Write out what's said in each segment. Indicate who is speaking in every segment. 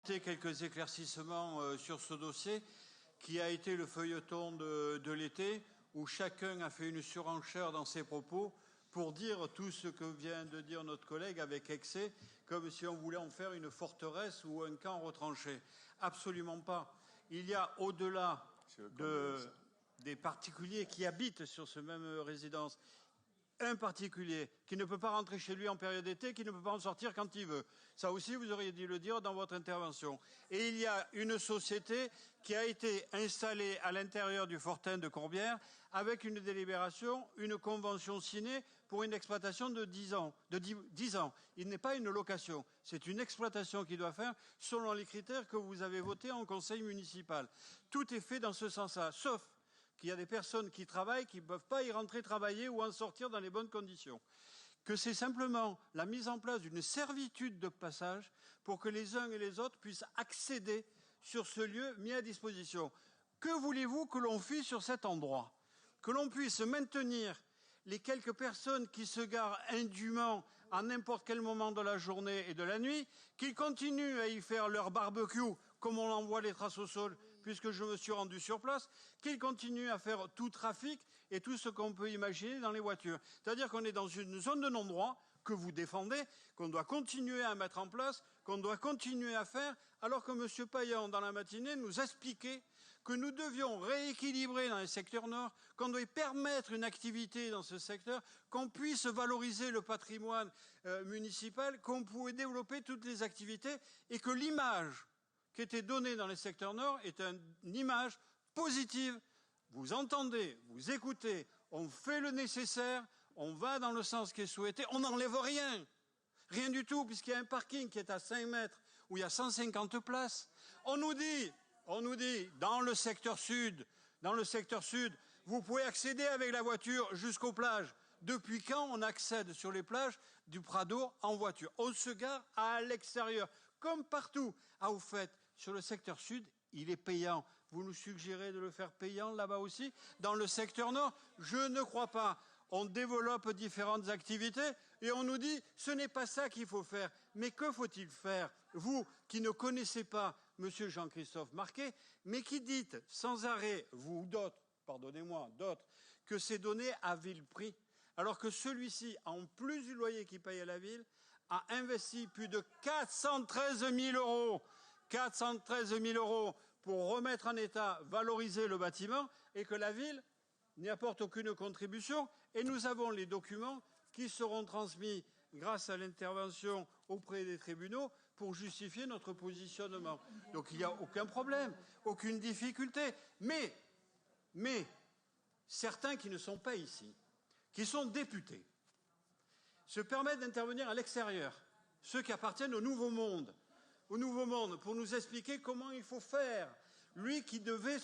Speaker 1: Quelques éclaircissements sur ce dossier qui a été le feuilleton de l'été où chacun a fait une surenchère dans ses propos pour dire tout ce que vient de dire notre collègue avec excès, comme si on voulait en faire une forteresse ou un camp retranché. Absolument pas. Il y a au-delà des particuliers qui habitent sur ce même résidence, un particulier qui ne peut pas rentrer chez lui en période d'été, qui ne peut pas en sortir quand il veut. Ça aussi, vous auriez dû le dire dans votre intervention. Et il y a une société qui a été installée à l'intérieur du fortin de Corbières avec une délibération, une convention signée pour une exploitation de 10 ans. Il n'est pas une location, c'est une exploitation qu'il doit faire selon les critères que vous avez votés en conseil municipal. Tout est fait dans ce sens-là, sauf qu'il y a des personnes qui travaillent, qui ne peuvent pas y rentrer travailler ou en sortir dans les bonnes conditions. Que c'est simplement la mise en place d'une servitude de passage pour que les uns et les autres puissent accéder sur ce lieu mis à disposition. Que voulez-vous que l'on fasse sur cet endroit? Que l'on puisse maintenir les quelques personnes qui se garent indûment à n'importe quel moment de la journée et de la nuit, qu'ils continuent à y faire leur barbecue, comme on en voit les traces au sol, puisque je me suis rendu sur place, qu'ils continuent à faire tout trafic et tout ce qu'on peut imaginer dans les voitures. C'est-à-dire qu'on est dans une zone de non-droit que vous défendez, qu'on doit continuer à mettre en place, qu'on doit continuer à faire, alors que M. Payan, dans la matinée, nous expliquait que nous devions rééquilibrer dans les secteurs nord, qu'on doit permettre une activité dans ce secteur, qu'on puisse valoriser le patrimoine municipal, qu'on pouvait développer toutes les activités et que l'image qui était donnée dans les secteurs nord est une image positive. Vous entendez, vous écoutez, on fait le nécessaire, on va dans le sens qui est souhaité, on n'enlève rien. Rien du tout, puisqu'il y a un parking qui est à 5 mètres, où il y a 150 places. On nous dit, dans le secteur sud, vous pouvez accéder avec la voiture jusqu'aux plages. Depuis quand on accède sur les plages du Prado en voiture? On se gare à l'extérieur, comme partout. Ah, au fait, sur le secteur sud, il est payant. Vous nous suggérez de le faire payant là-bas aussi? Dans le secteur nord, je ne crois pas. On développe différentes activités et on nous dit ce n'est pas ça qu'il faut faire. Mais que faut-il faire? Vous qui ne connaissez pas M. Jean-Christophe Marquet, mais qui dites sans arrêt, vous ou d'autres, pardonnez-moi, d'autres, que c'est donné à vil prix, alors que celui-ci, en plus du loyer qu'il paye à la ville, a investi plus de 413 000 euros. 413 000 euros pour remettre en état, valoriser le bâtiment et que la ville n'y apporte aucune contribution. Et nous avons les documents qui seront transmis grâce à l'intervention auprès des tribunaux pour justifier notre positionnement. Donc il n'y a aucun problème, aucune difficulté. Mais certains qui ne sont pas ici, qui sont députés, se permettent d'intervenir à l'extérieur, ceux qui appartiennent au Nouveau Monde, pour nous expliquer comment il faut faire. Lui qui devait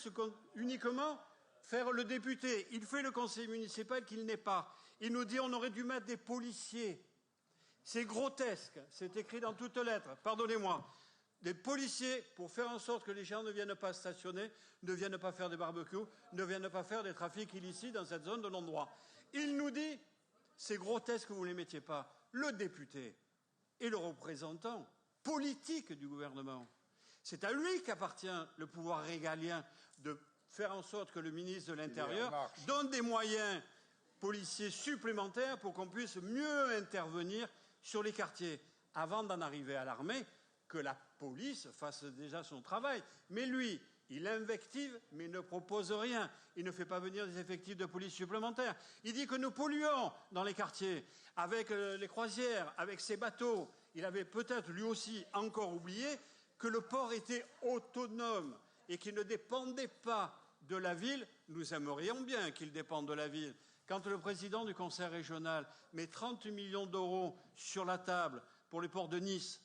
Speaker 1: uniquement faire le député, il fait le conseil municipal qu'il n'est pas. Il nous dit on aurait dû mettre des policiers. C'est grotesque, c'est écrit dans toutes lettres, pardonnez-moi. Des policiers pour faire en sorte que les gens ne viennent pas stationner, ne viennent pas faire des barbecues, ne viennent pas faire des trafics illicites dans cette zone de non-droit. Il nous dit, c'est grotesque que vous ne les mettiez pas. Le député et le représentant politique du gouvernement, c'est à lui qu'appartient le pouvoir régalien de faire en sorte que le ministre de l'Intérieur donne des moyens policiers supplémentaires pour qu'on puisse mieux intervenir sur les quartiers, avant d'en arriver à l'armée, que la police fasse déjà son travail. Mais lui, il invective, mais ne propose rien. Il ne fait pas venir des effectifs de police supplémentaires. Il dit que nous polluons dans les quartiers, avec les croisières, avec ces bateaux. Il avait peut-être lui aussi encore oublié que le port était autonome et qu'il ne dépendait pas de la ville. Nous aimerions bien qu'il dépende de la ville. Quand le président du conseil régional met 30 millions d'euros sur la table pour les ports de Nice,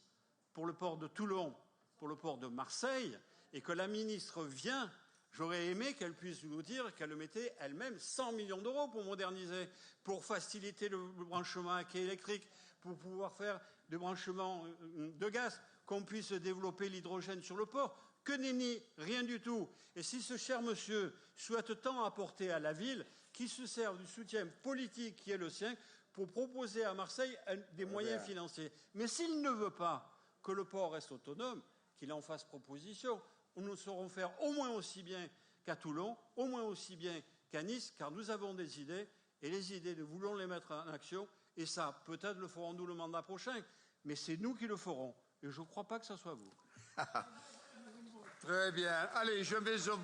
Speaker 1: pour le port de Toulon, pour le port de Marseille, et que la ministre vient, j'aurais aimé qu'elle puisse nous dire qu'elle mettait elle-même 100 millions d'euros pour moderniser, pour faciliter le branchement à quai électrique, pour pouvoir faire des branchements de gaz, qu'on puisse développer l'hydrogène sur le port. Que nenni, rien du tout. Et si ce cher monsieur souhaite tant apporter à la ville, qu'il se serve du soutien politique qui est le sien pour proposer à Marseille des moyens financiers. Mais s'il ne veut pas que le port reste autonome, qu'il en fasse proposition. Nous saurons faire au moins aussi bien qu'à Toulon, au moins aussi bien qu'à Nice, car nous avons des idées, et les idées, nous voulons les mettre en action, et ça, peut-être le ferons-nous le mandat prochain, mais c'est nous qui le ferons, et je ne crois pas que ce soit vous.
Speaker 2: Très bien. Allez, je vais au